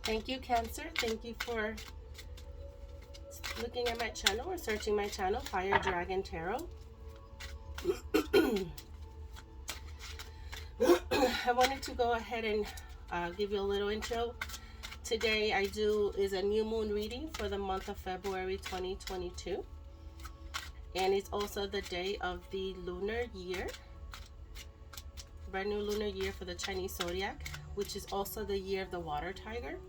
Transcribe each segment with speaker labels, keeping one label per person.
Speaker 1: Thank you, Cancer. Thank you for looking at my channel or searching my channel, Fire Dragon Tarot. I wanted to go ahead and give you a little intro. Today is a new moon reading for the month of February 2022. And it's also the day of the lunar year, brand new lunar year for the Chinese zodiac, which is also the year of the water tiger.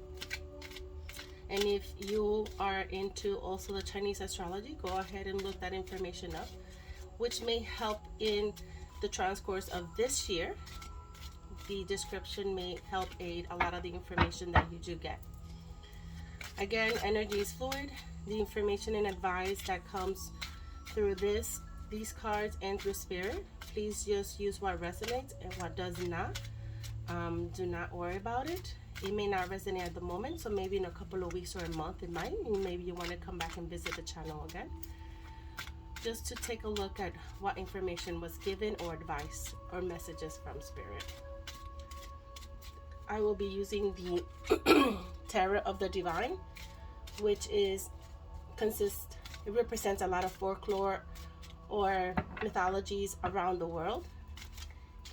Speaker 1: And if you are into also the Chinese astrology, go ahead and look that information up, which may help in the transcourse of this year. The description may help aid a lot of the information that you do get. Again, energy is fluid. The information and advice that comes through these cards and through spirit, please just use what resonates, and what does not, do not worry about it. It may not resonate at the moment, so maybe in a couple of weeks or a month it might. Maybe you want to come back and visit the channel again, just to take a look at what information was given or advice or messages from spirit. I will be using the Tarot of the Divine, which it represents a lot of folklore or mythologies around the world.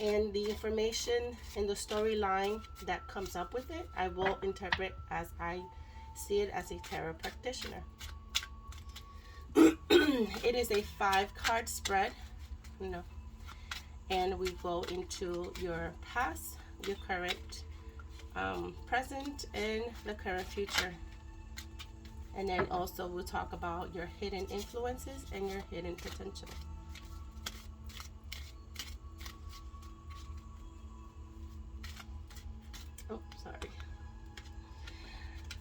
Speaker 1: And the information and the storyline that comes up with it, I will interpret as I see it as a tarot practitioner. It is a 5-card spread, and we go into your past, your current, present, and the current future. And then also we'll talk about your hidden influences and your hidden potential. Oh, sorry.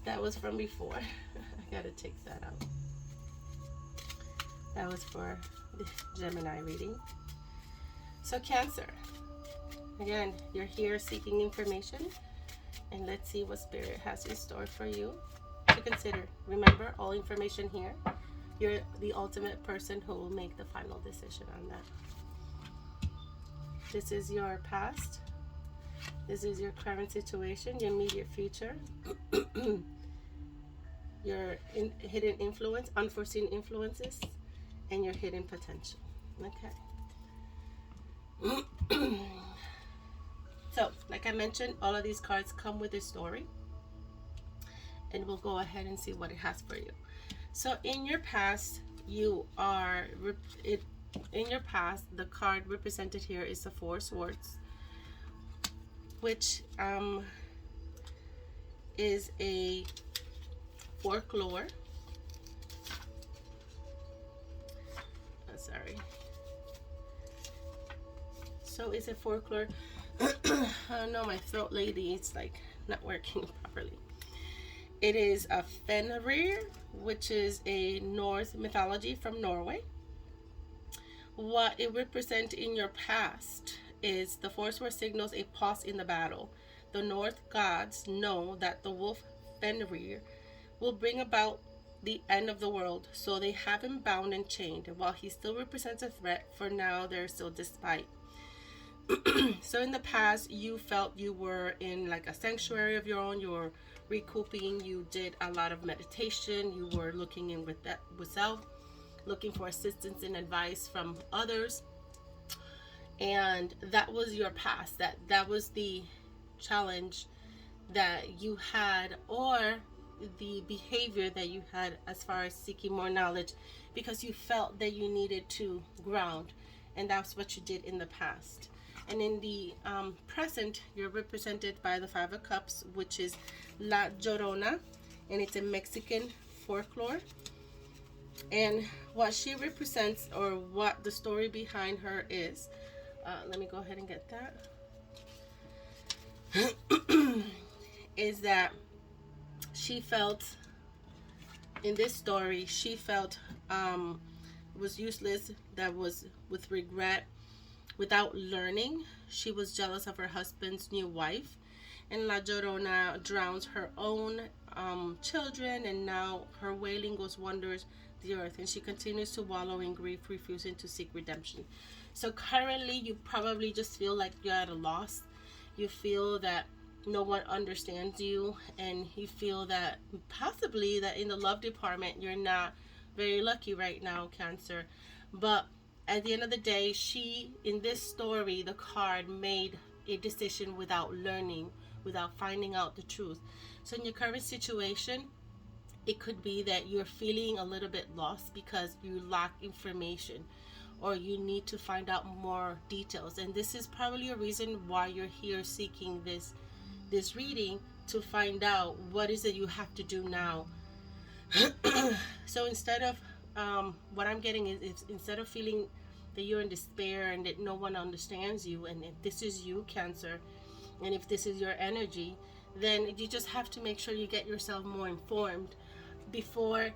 Speaker 1: That was from before. I gotta take that out. That was for the Gemini reading. So Cancer, again, you're here seeking information, and let's see what Spirit has in store for you to consider. Remember, all information here, you're the ultimate person who will make the final decision on that. This is your past. This is your current situation, your immediate future, your hidden influence, unforeseen influences, and your hidden potential. Okay. So, like I mentioned, all of these cards come with a story, and we'll go ahead and see what it has for you. So, in your past, the card represented here is the Four Swords, which is a folklore. Sorry. So it's a folklore. I don't know, my throat lady, it's like not working properly. It is a Fenrir, which is a Norse mythology from Norway. What it represents in your past is the Four Swords signals a pause in the battle. The Norse gods know that the wolf Fenrir will bring about the end of the world, so they have him bound and chained. While he still represents a threat, for now there's still despite. So in the past, you felt you were in like a sanctuary of your own. You were recouping. You did a lot of meditation. You were looking in with self, looking for assistance and advice from others. And that was your past. That was the challenge that you had, or the behavior that you had as far as seeking more knowledge, because you felt that you needed to ground, and that's what you did in the past. And in the present, you're represented by the Five of Cups, which is La Llorona, and it's a Mexican folklore. And what she represents, or what the story behind her is, let me go ahead and get that, is that she felt, in this story, she felt was useless, that was with regret, without learning. She was jealous of her husband's new wife, and La Llorona drowns her own children, and now her wailing goes wanders the earth, and she continues to wallow in grief, refusing to seek redemption. So currently, you probably just feel like you're at a loss. You feel that no one understands you, and you feel that possibly that in the love department you're not very lucky right now, Cancer. But at the end of the day, she, in this story, the card made a decision without learning, without finding out the truth. So in your current situation, it could be that you're feeling a little bit lost because you lack information, or you need to find out more details. And this is probably a reason why you're here seeking this reading, to find out what is it you have to do now. So instead of what I'm getting is instead of feeling that you're in despair and that no one understands you, and if this is you, Cancer, and if this is your energy, then you just have to make sure you get yourself more informed before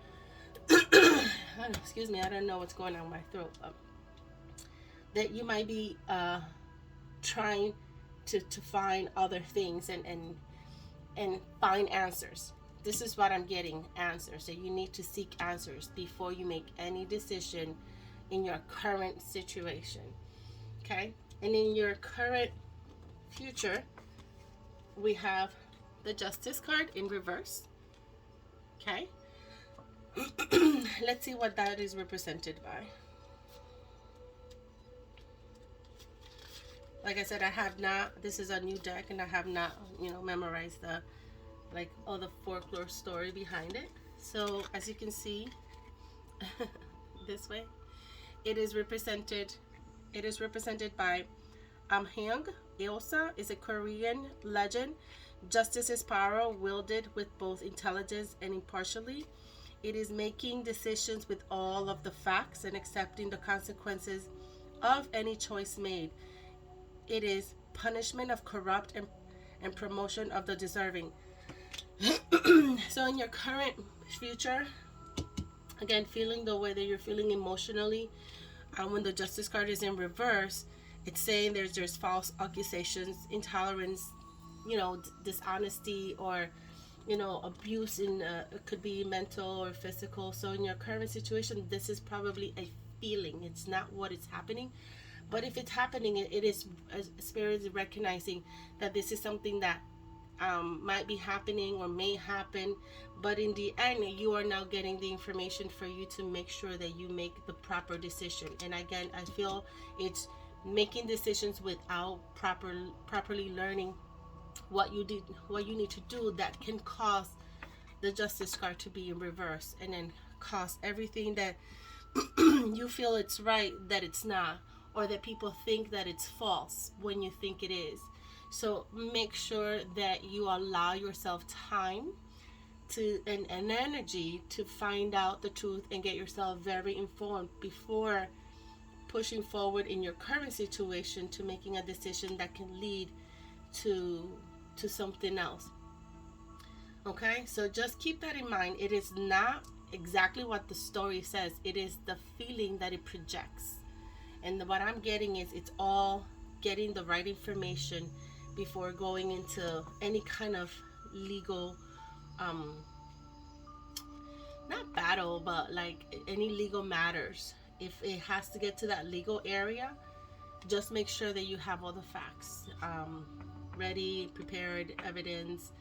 Speaker 1: excuse me, I don't know what's going on with my throat, that you might be trying to find other things and find answers. This is what I'm getting, answers. So you need to seek answers before you make any decision in your current situation. Okay? And in your current future, we have the Justice card in reverse. Okay? Let's see what that is represented by. Like I said, I have not, this is a new deck, and I have not, memorized the, all the folklore story behind it. So as you can see, this way, it is represented by Amhang. Ilsa is a Korean legend. Justice is power wielded with both intelligence and impartially. It is making decisions with all of the facts and accepting the consequences of any choice made. It is punishment of corrupt and promotion of the deserving. So in your current future, again, feeling the way that you're feeling emotionally, when the Justice card is in reverse, it's saying there's false accusations, intolerance, dishonesty, or abuse in it could be mental or physical. So in your current situation, this is probably a feeling. It's not what is happening. But if it's happening, it is, Spirit is recognizing that this is something that might be happening or may happen. But in the end, you are now getting the information for you to make sure that you make the proper decision. And again, I feel it's making decisions without properly learning what you need to do, that can cause the Justice card to be in reverse, and then cause everything that you feel it's right that it's not, or that people think that it's false when you think it is. So make sure that you allow yourself time to and energy to find out the truth and get yourself very informed before pushing forward in your current situation to making a decision that can lead to something else. Okay, so just keep that in mind. It is not exactly what the story says. It is the feeling that it projects. And what I'm getting is it's all getting the right information before going into any kind of legal, not battle, but like any legal matters. If it has to get to that legal area, just make sure that you have all the facts ready, prepared, evidence,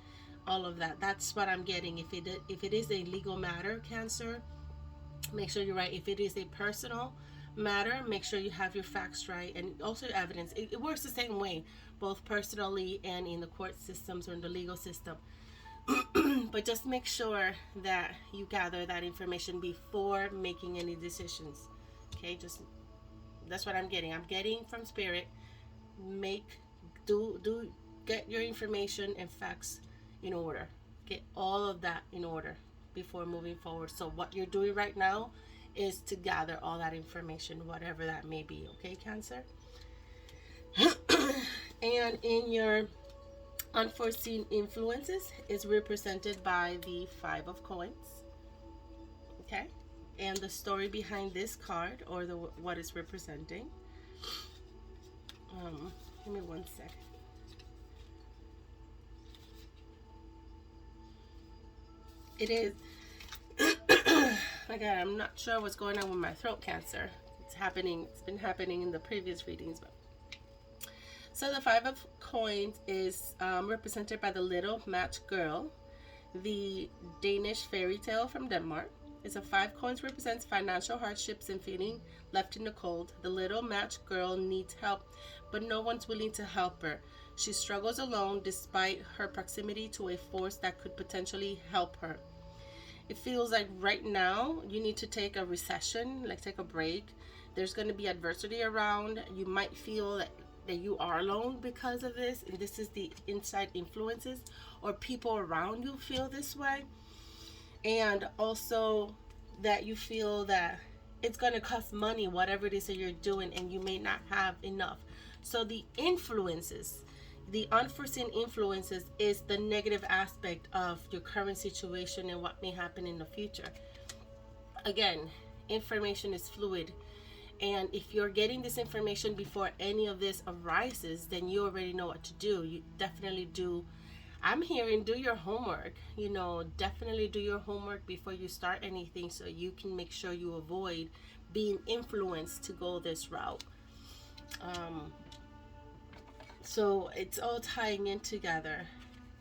Speaker 1: all of that. That's what I'm getting. If it is a legal matter, Cancer, make sure you're right. If it is a personal matter, make sure you have your facts right, and also evidence. It works the same way, both personally and in the court systems or in the legal system. But just make sure that you gather that information before making any decisions. Okay, just that's what I'm getting. I'm getting from Spirit. Get your information and facts in order. Get all of that in order before moving forward. So what you're doing right now is to gather all that information, whatever that may be. Okay, Cancer? And in your unforeseen influences is represented by the 5 of Coins. Okay? And the story behind this card, or what it's representing. Give me 1 second. It is again, I'm not sure what's going on with my throat, Cancer. It's been happening in the previous readings, but So the Five of Coins is represented by the little match girl, the Danish fairy tale from Denmark. It's a 5 coins represents financial hardships and feeling left in the cold. The little match girl needs help, but no one's willing to help her. She struggles alone despite her proximity to a force that could potentially help her. It feels like right now you need to take a recession, like take a break. There's going to be adversity around. You might feel that you are alone because of this, and this is the inside influences, or people around you feel this way. And also that you feel that it's going to cost money, whatever it is that you're doing, and you may not have enough. So the influences, the unforeseen influences, is the negative aspect of your current situation and what may happen in the future. Again, information is fluid, and if you're getting this information before any of this arises, then you already know what to do. You definitely do. I'm hearing do your homework. Definitely do your homework before you start anything, so you can make sure you avoid being influenced to go this route. So it's all tying in together.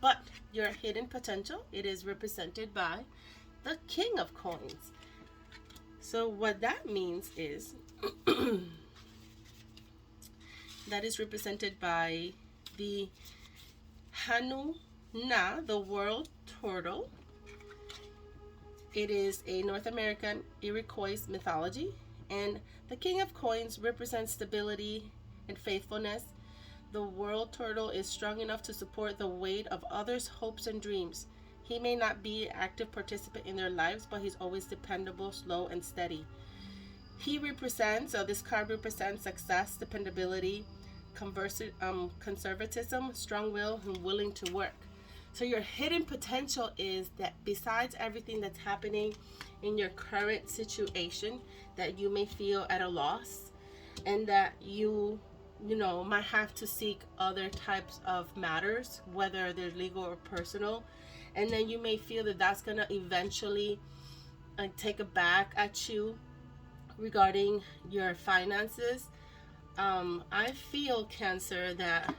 Speaker 1: But your hidden potential, it is represented by the King of Coins. So what that means is that is represented by the Hanu Na, the world turtle. It is a North American Iroquois mythology, and the King of Coins represents stability and faithfulness. The world turtle is strong enough to support the weight of others' hopes and dreams. He may not be an active participant in their lives, but he's always dependable, slow, and steady. This card represents success, dependability, conservatism, strong will, and willing to work. So your hidden potential is that besides everything that's happening in your current situation, that you may feel at a loss, and that you might have to seek other types of matters, whether they're legal or personal, and then you may feel that that's going to eventually take a back at you regarding your finances. I feel, Cancer, that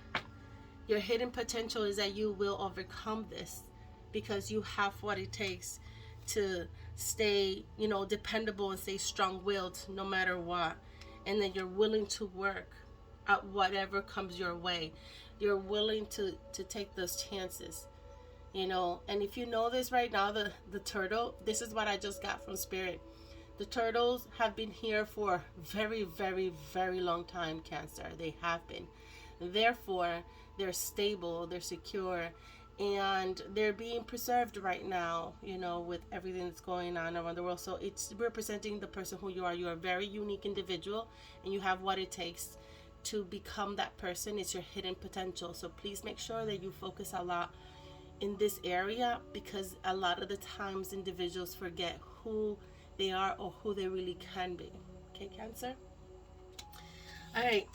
Speaker 1: your hidden potential is that you will overcome this because you have what it takes to stay, dependable and stay strong-willed no matter what. And then you're willing to work at whatever comes your way. You're willing to take those chances, And if you know this right now, the turtle, this is what I just got from Spirit. The turtles have been here for very, very, very long time, Cancer. They have been. Therefore, they're stable, they're secure, and they're being preserved right now, with everything that's going on around the world. So it's representing the person who you are. You are a very unique individual, and you have what it takes to become that person. It's your hidden potential. So please make sure that you focus a lot in this area, because a lot of the times individuals forget who they are or who they really can be. Okay, Cancer? All right.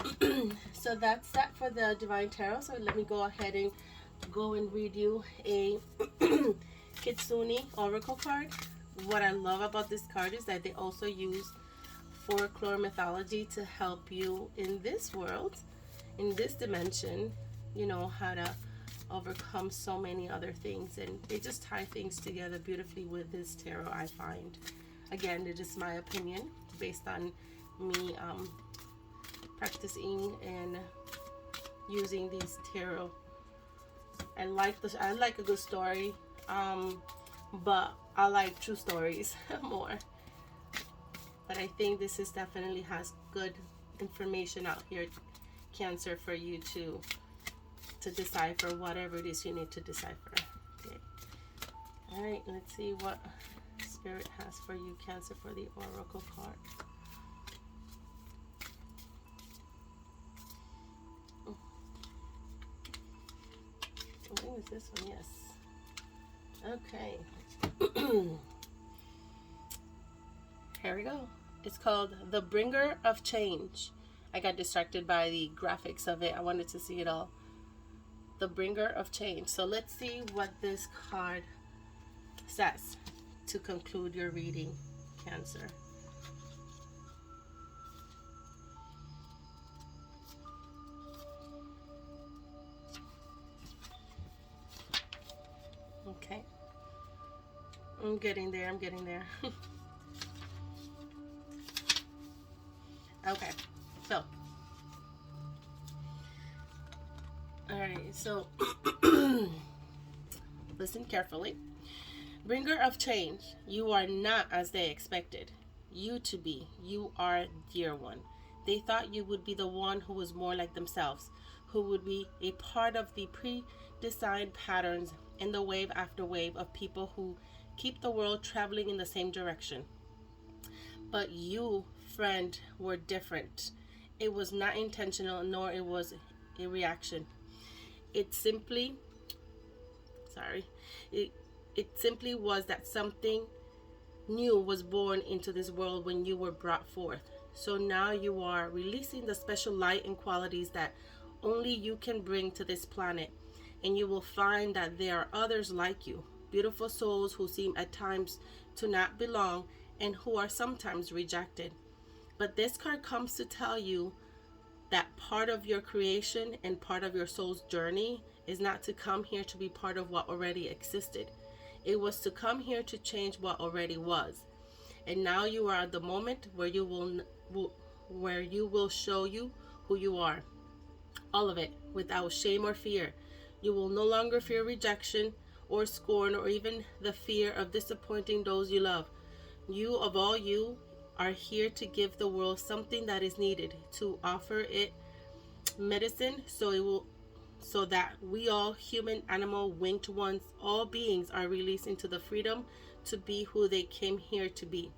Speaker 1: So that's that for the Divine Tarot. So let me go ahead and read you a Kitsune Oracle card. What I love about this card is that they also use folklore mythology to help you in this world, in this dimension, how to overcome so many other things. And they just tie things together beautifully with this tarot, I find. Again, it is my opinion based on me practicing and using these tarot. I like a good story, but I like true stories more. But I think this definitely has good information out here, Cancer, for you to decipher whatever it is you need to decipher. Okay. All right, let's see what Spirit has for you, Cancer, for the Oracle card. I think it's this one, yes. Okay. Here we go. It's called The Bringer of Change. I got distracted by the graphics of it. I wanted to see it all. The Bringer of Change. So let's see what this card says to conclude your reading, Cancer. Okay. I'm getting there. I'm getting there. Okay. So, all right. So, listen carefully. Bringer of change, you are not as they expected you to be. You are dear one. They thought you would be the one who was more like themselves, who would be a part of the pre-designed patterns and the wave after wave of people who keep the world traveling in the same direction. But you, friend, were different. It was not intentional, nor it was a reaction. It simply, sorry, it, it simply was that something new was born into this world when you were brought forth. So now you are releasing the special light and qualities that only you can bring to this planet. And you will find that there are others like you, beautiful souls who seem at times to not belong and who are sometimes rejected. But this card comes to tell you that part of your creation and part of your soul's journey is not to come here to be part of what already existed. It was to come here to change what already was. And now you are at the moment where you will show you who you are. All of it without shame or fear. You will no longer fear rejection or scorn or even the fear of disappointing those you love. You of all you are here to give the world something that is needed, to offer it medicine so that we all, human, animal, winged ones, all beings are released into the freedom to be who they came here to be.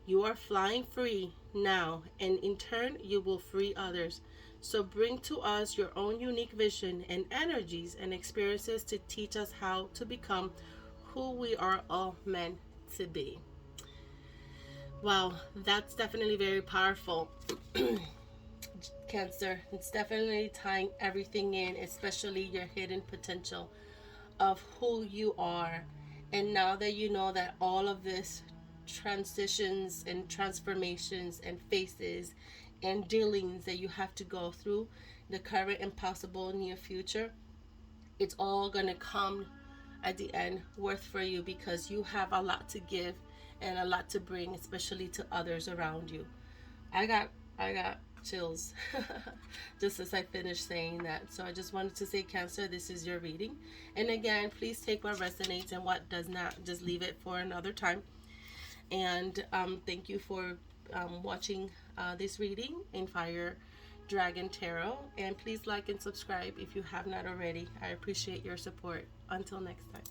Speaker 1: You are flying free now, and in turn you will free others. So bring to us your own unique vision and energies and experiences to teach us how to become who we are all meant to be. Wow, that's definitely very powerful. Cancer, it's definitely tying everything in, especially your hidden potential of who you are. And now that you know that all of this transitions and transformations and phases and dealings that you have to go through, the current and possible near future, it's all gonna come at the end worth for you, because you have a lot to give and a lot to bring, especially to others around you. I got chills just as I finished saying that. So I just wanted to say, Cancer, this is your reading. And again, please take what resonates and what does not. Just leave it for another time. And thank you for watching this reading in Fire Dragon Tarot. And please like and subscribe if you have not already. I appreciate your support. Until next time.